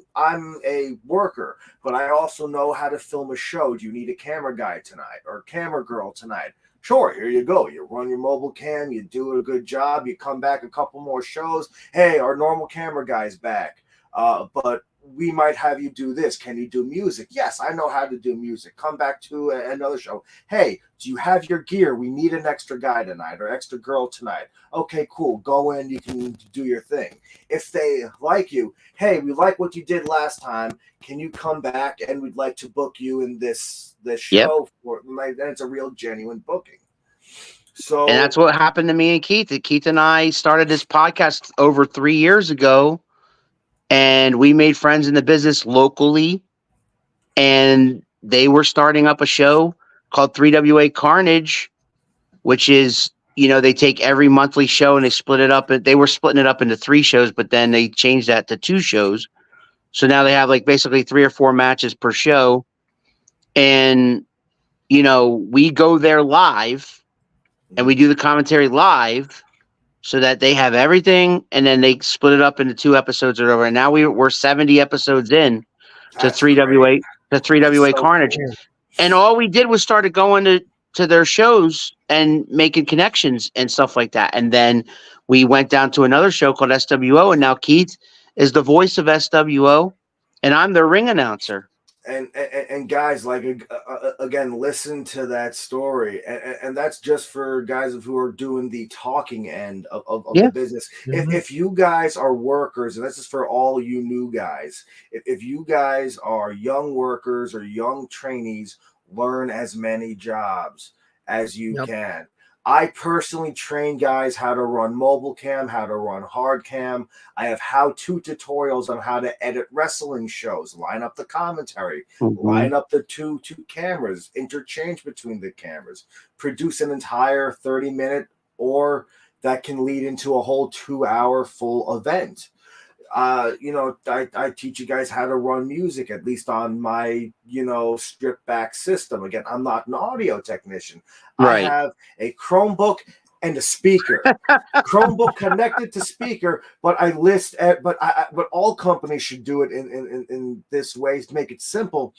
a worker, but I also know how to film a show. Do you need a camera guy tonight or camera girl tonight? Sure, here you go. You run your mobile cam, you do a good job, you come back a couple more shows. Hey, our normal camera guy's back. But we might have you do this. Can you do music? Yes, I know how to do music. Come back to another show. Hey, do you have your gear? We need an extra guy tonight or extra girl tonight. Okay, cool. Go in, you can do your thing. If they like you, hey, we like what you did last time. Can you come back and we'd like to book you in this show? Then it's a real genuine booking. So, And that's what happened to me and Keith. Keith and I started this podcast over 3 years ago, and we made friends in the business locally, and they were starting up a show called 3WA Carnage, which is, they take every monthly show and they split it up. They were splitting it up into 3 shows, but then they changed that to 2 shows. So now they have like basically 3 or 4 matches per show. And, we go there live and we do the commentary live so that they have everything. And then they split it up into 2 episodes or whatever. And now we're 70 episodes in to 3WA, to 3WA Carnage. Cool. And all we did was started going to their shows and making connections and stuff like that. And then we went down to another show called SWO. And now Keith is the voice of SWO and I'm the ring announcer. And guys, like again, listen to that story, and that's just for guys who are doing the talking end of the business. Mm-hmm. If you guys are workers, and this is for all you new guys, if you guys are young workers or young trainees, learn as many jobs as you can. I personally train guys how to run mobile cam, how to run hard cam. I have how-to tutorials on how to edit wrestling shows, line up the commentary, line up the two cameras, interchange between the cameras, produce an entire 30-minute, or that can lead into a whole 2-hour full event. I teach you guys how to run music, at least on my, stripped back system. Again, I'm not an audio technician. Right. I have a Chromebook and a speaker. Chromebook connected to speaker, but I list, but all companies should do it in this way to make it simple.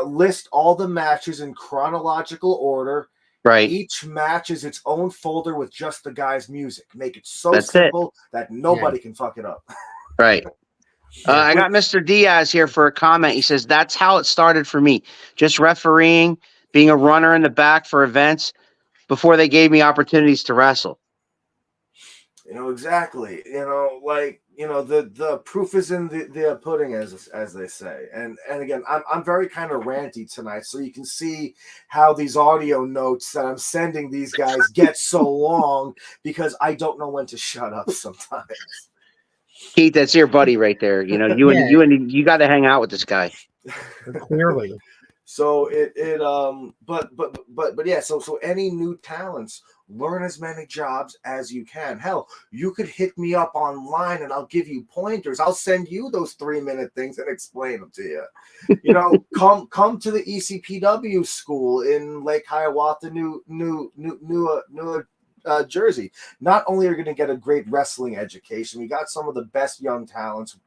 List all the matches in chronological order. Right. Each match is its own folder with just the guy's music. Make it so simple that nobody can fuck it up. Right. I got Mr. Diaz here for a comment. He says, that's how it started for me. Just refereeing, being a runner in the back for events before they gave me opportunities to wrestle. Exactly. The proof is in the pudding, as they say. And again, I'm very kind of ranty tonight, so you can see how these audio notes that I'm sending these guys get so long because I don't know when to shut up sometimes. Keith, that's your buddy right there. You got to hang out with this guy. Clearly. So but yeah. So any new talents, learn as many jobs as you can. Hell, you could hit me up online and I'll give you pointers. I'll send you those 3-minute things and explain them to you. Come to the ECPW school in Lake Hiawatha, New Jersey. Not only are you going to get a great wrestling education, we got some of the best young talents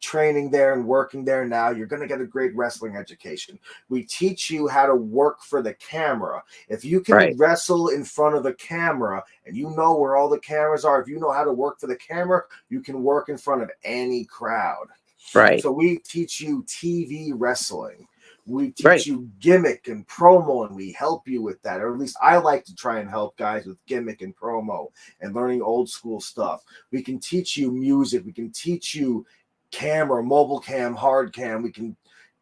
training there and working there now. You're going to get a great wrestling education. We teach you how to work for the camera. If you can wrestle in front of the camera and you know where all the cameras are, if you know how to work for the camera, you can work in front of any crowd. Right. So we teach you TV wrestling. We teach you gimmick and promo, and we help you with that. Or at least I like to try and help guys with gimmick and promo and learning old school stuff. We can teach you music. We can teach you camera, mobile cam, hard cam. We can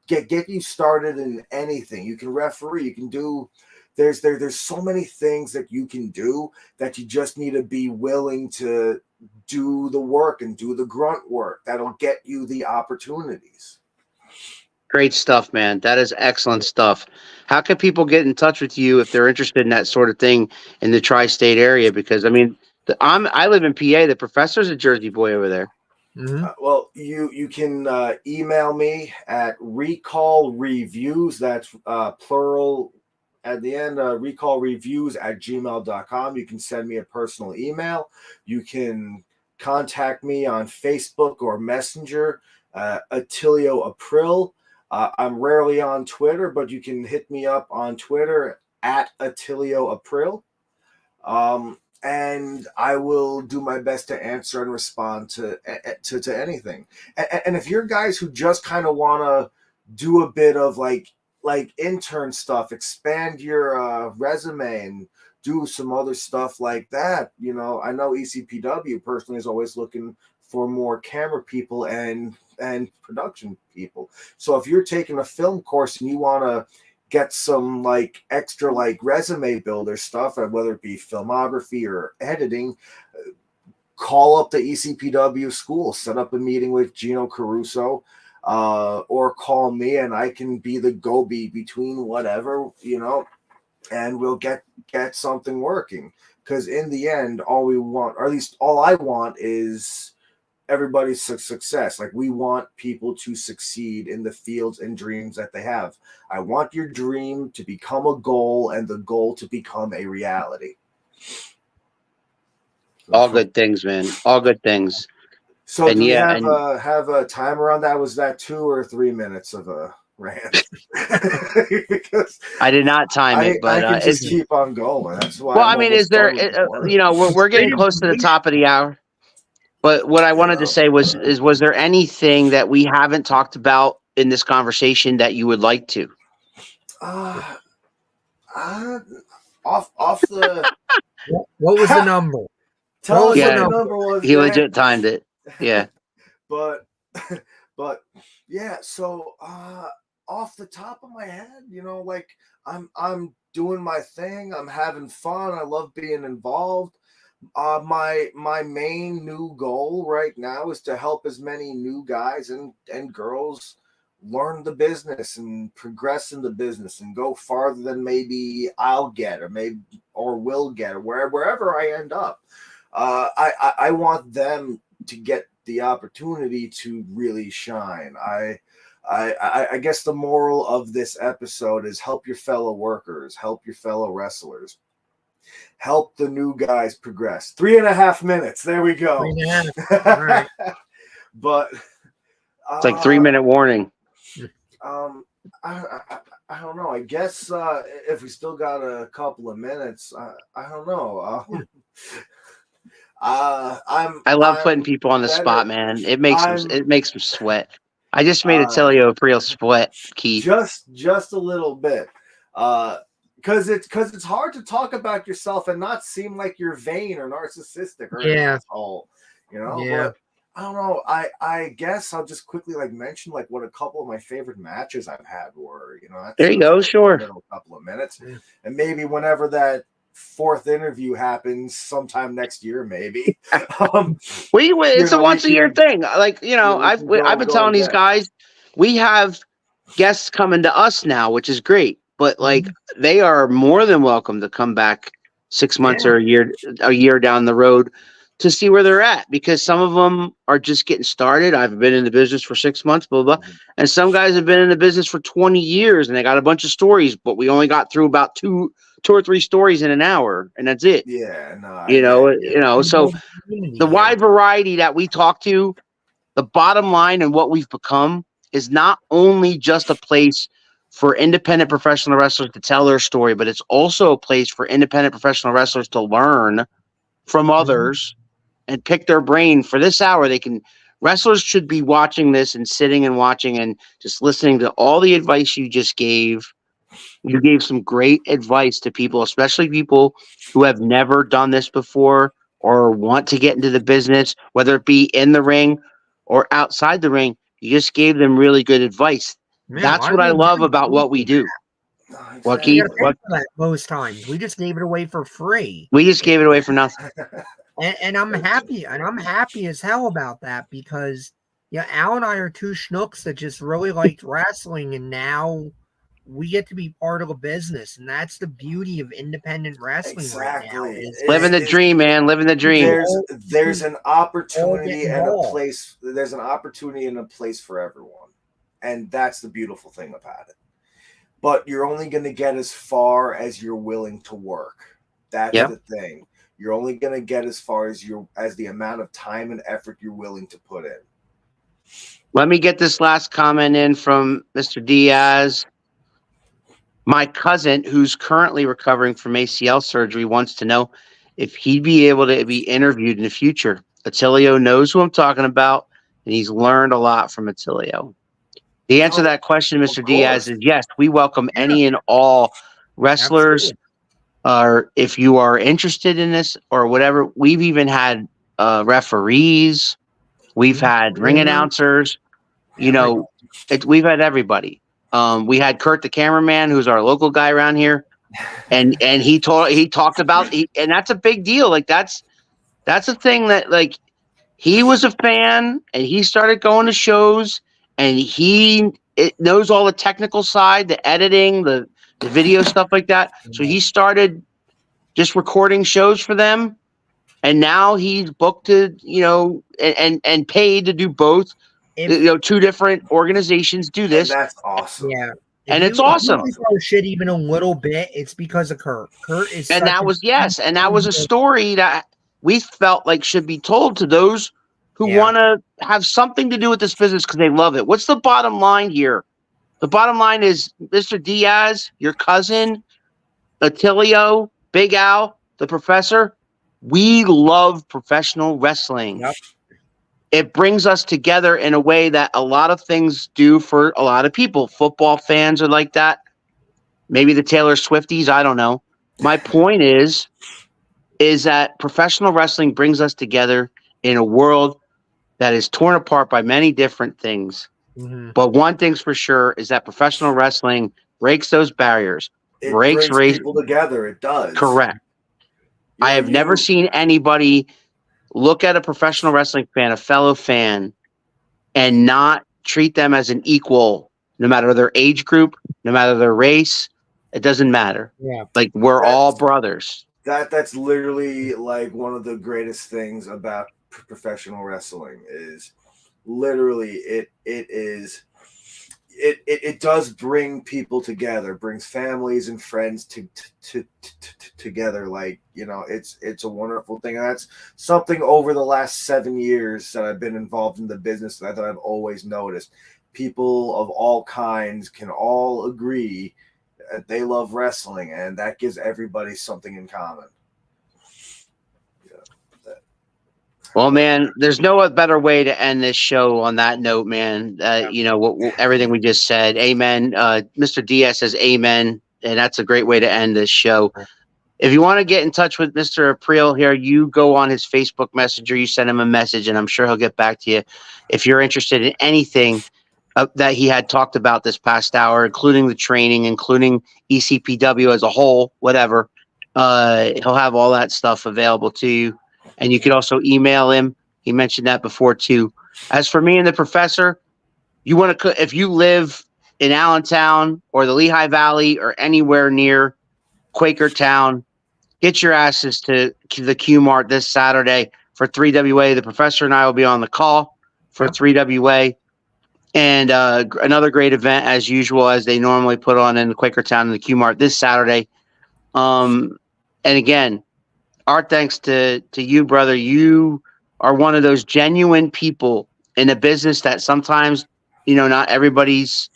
get you started in anything. You can referee. You can do. There's so many things that you can do that you just need to be willing to do the work and do the grunt work. That'll get you the opportunities. Great stuff, man. That is excellent stuff. How can people get in touch with you if they're interested in that sort of thing in the tri-state area? Because I mean, I live in PA. The professor's a Jersey boy over there. Mhm. Well, you can email me at recall reviews. That's plural at the end. Recallreviews@gmail.com. You can send me a personal email. You can contact me on Facebook or Messenger. Atillio Aprile. I'm rarely on Twitter, but you can hit me up on Twitter at Atillio Aprile. And I will do my best to answer and respond to anything. And if you're guys who just kind of want to do a bit of like intern stuff, expand your resume and do some other stuff like that, you know, I know ECPW personally is always looking for more camera people and production people. So if you're taking a film course and you want to get some like extra like resume builder stuff, whether it be filmography or editing, call up the ECPW school, set up a meeting with Gino Caruso, or call me and I can be the go-be between whatever, you know, and we'll get something working. Because in the end, all we want, or at least all I want, is everybody's success. Like, we want people to succeed in the fields and dreams that they have. I want your dream to become a goal and the goal to become a reality. All good things, man. All good things. So and do we yeah, have a timer on that? Was that 2 or 3 minutes of a rant? Because I did not time it, but I can just keep on going. That's why. well, I mean, is there? You know, we're getting close to the top of the hour. But what I wanted to say was there anything that we haven't talked about in this conversation that you would like to? Off the. What was the number? Tell us Yeah, what the number was. He legit timed it. Yeah. but yeah. So off the top of my head, you know, like I'm doing my thing. I'm having fun. I love being involved. My main new goal right now is to help as many new guys and girls learn the business and progress in the business and go farther than maybe I'll get or will get or wherever I end up. I want them to get the opportunity to really shine. I guess the moral of this episode is help your fellow workers, help your fellow wrestlers. Help the new guys progress. 3.5 minutes. There we go. 3.5. All right. But it's like 3-minute warning. I don't know. I guess if we still got a couple of minutes, I don't know. I love putting people on the spot, man. It makes them sweat. I just made Atillio Aprile sweat, Keith. Just a little bit. Because it's hard to talk about yourself and not seem like you're vain or narcissistic or an asshole, you know. Yeah. But I don't know. I guess I'll just quickly mention what a couple of my favorite matches I've had were. You know, there you go. Sure. A couple of minutes, and maybe whenever that 4th interview happens, sometime next year, maybe. It's a once-a-year thing. Like, you know, I've been telling these guys, we have guests coming to us now, which is great. But like, they are more than welcome to come back 6 months or a year down the road to see where they're at, because some of them are just getting started. I've been in the business for 6 months, blah, blah, blah. And some guys have been in the business for 20 years and they got a bunch of stories, but we only got through about two or three stories in an hour, and that's it. Yeah, no, you know, so the wide variety that we talk to, the bottom line and what we've become is not only just a place for independent professional wrestlers to tell their story, but it's also a place for independent professional wrestlers to learn from others and pick their brain. For this hour, wrestlers should be watching this and sitting and watching and just listening to all the advice you just gave. You gave some great advice to people, especially people who have never done this before or want to get into the business, whether it be in the ring or outside the ring. You just gave them really good advice. Man, that's what I love about what we do. Exactly. Most times we just gave it away for free. We just gave it away for nothing. And I'm happy. And I'm happy as hell about that, because Yeah, Al and I are two schnooks that just really liked wrestling, and now we get to be part of a business, and that's the beauty of independent wrestling right now. Exactly. Is Living that the dream, man. Living the dream. There's an opportunity get and a involved. place. There's an opportunity and a place for everyone, and that's the beautiful thing about it. But you're only going to get as far as you're willing to work. That's Yep. the thing. You're only going to get as far as the amount of time and effort you're willing to put in. Let me get this last comment in from Mr. Diaz. My cousin, who's currently recovering from ACL surgery, wants to know if he'd be able to be interviewed in the future. Attilio knows who I'm talking about, and he's learned a lot from Attilio. The answer to that question, Mr. Diaz, is yes. We welcome any and all wrestlers, or if you are interested in this or whatever. We've even had referees. We've had ring announcers. You know, we've had everybody. We had Kurt, the cameraman, who's our local guy around here, and he talked about, and that's a big deal. Like that's a thing that, like, he was a fan and he started going to shows, and it knows all the technical side, the editing, the video stuff like that. So he started just recording shows for them, and now he's booked to, and paid to do both. Two different organizations do this. And that's awesome. Yeah. And it's awesome. If you shit even a little bit, it's because of Kurt. Kurt is, and that was a story that we felt like should be told to those who want to have something to do with this business because they love it. What's the bottom line here? The bottom line is, Mr. Diaz, your cousin, Attilio, Big Al, the professor, we love professional wrestling. Yep. It brings us together in a way that a lot of things do for a lot of people. Football fans are like that. Maybe the Taylor Swifties, I don't know. My point is that professional wrestling brings us together in a world that is torn apart by many different things. Mm-hmm. But one thing's for sure is that professional wrestling breaks those barriers. It brings people together. It does. Correct. I have never seen anybody look at a professional wrestling fan, a fellow fan, and not treat them as an equal, no matter their age group, no matter their race. It doesn't matter. Yeah. Like, we're all brothers. That's literally like one of the greatest things about professional wrestling is literally it does bring people together, brings families and friends together. Like, it's a wonderful thing. And that's something over the last 7 years that I've been involved in the business that I've always noticed. People of all kinds can all agree that they love wrestling, and that gives everybody something in common. Well, man, there's no better way to end this show on that note, man. Everything we just said. Amen. Mr. Diaz says amen, and that's a great way to end this show. If you want to get in touch with Mr. Aprile here, you go on his Facebook Messenger, you send him a message, and I'm sure he'll get back to you. If you're interested in anything that he had talked about this past hour, including the training, including ECPW as a whole, whatever, he'll have all that stuff available to you. And you could also email him. He mentioned that before too. As for me and the professor, if you live in Allentown or the Lehigh Valley or anywhere near Quakertown, get your asses to the Q Mart this Saturday for 3WA. The professor and I will be on the call for 3WA. And another great event, as usual, as they normally put on in the Quakertown and the Q Mart this Saturday. And again, our thanks to you, brother. You are one of those genuine people in a business that sometimes, not everybody's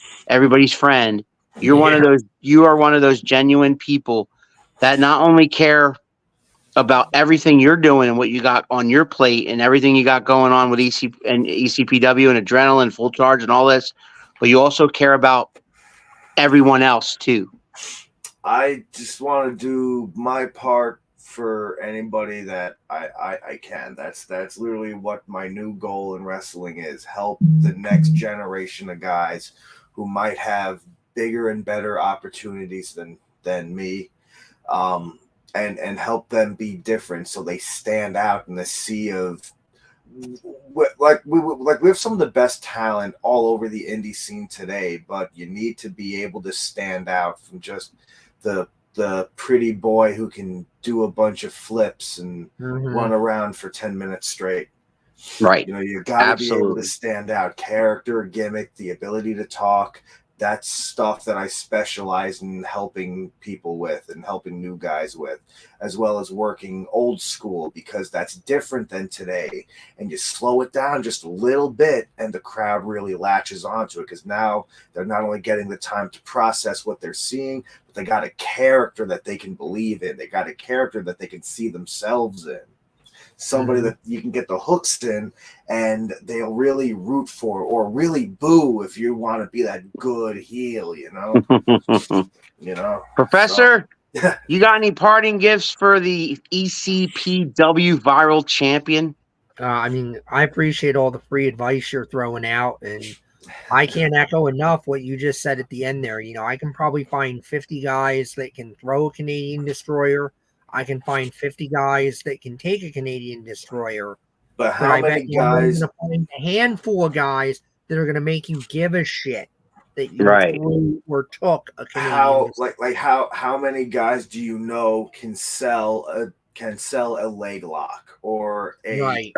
friend. You are one of those genuine people that not only care about everything you're doing and what you got on your plate and everything you got going on with ECPW and Adrenaline, Full Charge and all this, but you also care about everyone else too. I just want to do my part for anybody that I can. That's literally what my new goal in wrestling is. Help the next generation of guys who might have bigger and better opportunities than me, and help them be different so they stand out in the sea of we have some of the best talent all over the indie scene today, but you need to be able to stand out from just the pretty boy who can do a bunch of flips and run around for 10 minutes straight. Right. You know, you got to be able Absolutely. to stand out. Character, gimmick, the ability to talk. That's stuff that I specialize in helping people with and helping new guys with, as well as working old school, because that's different than today. And you slow it down just a little bit and the crowd really latches onto it, because now they're not only getting the time to process what they're seeing, but they got a character that they can believe in. They got a character that they can see themselves in. Somebody that you can get the hooks in and they'll really root for or really boo if you want to be that good heel, you know. Professor, So. You got any parting gifts for the ECPW viral champion? I mean, I appreciate all the free advice you're throwing out, and I can't echo enough what you just said at the end there. You know, I can probably find 50 guys that can throw a Canadian destroyer. I can find 50 guys that can take a Canadian destroyer. But how I many bet you I'm only guys? going to find a handful of guys that are going to make you give a shit that you Right. threw or took a Canadian How how many guys do you know can sell a leg lock or a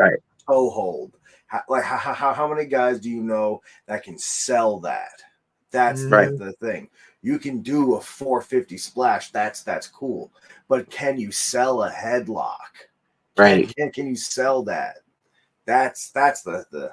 toe hold? How many guys do you know that can sell that? That's the thing. You can do a 450 splash. That's cool. But can you sell a headlock? Right. Can you sell that? That's the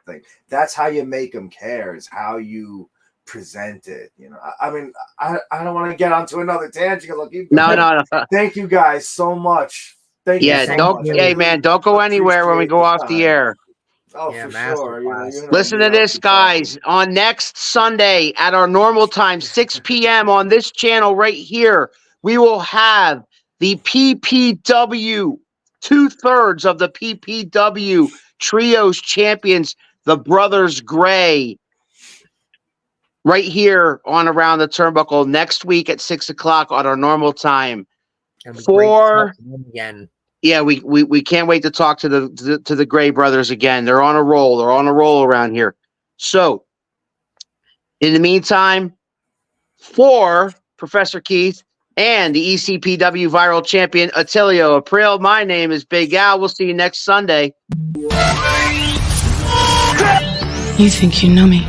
thing. That's how you make them care, is how you present it. You know, I mean, I don't want to get onto another tangent. Look, No. Thank you guys so much. Thank you so much. Hey man, don't go anywhere when we go off the air. Oh, yeah, for sure. Listen to this, guys. On next Sunday at our normal time, 6 p.m. on this channel right here, we will have the PPW, 2/3 of the PPW Trios champions, the Brothers Gray, right here on Around the Turnbuckle next week at 6 o'clock on our normal time. again. Yeah, we can't wait to talk to the Gray brothers again. They're on a roll. They're on a roll around here. So, in the meantime, for Professor Keith and the ECPW viral champion Atillio Aprile, my name is Big Al. We'll see you next Sunday. You think you know me?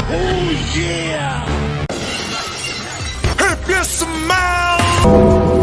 Oh yeah! If you smile.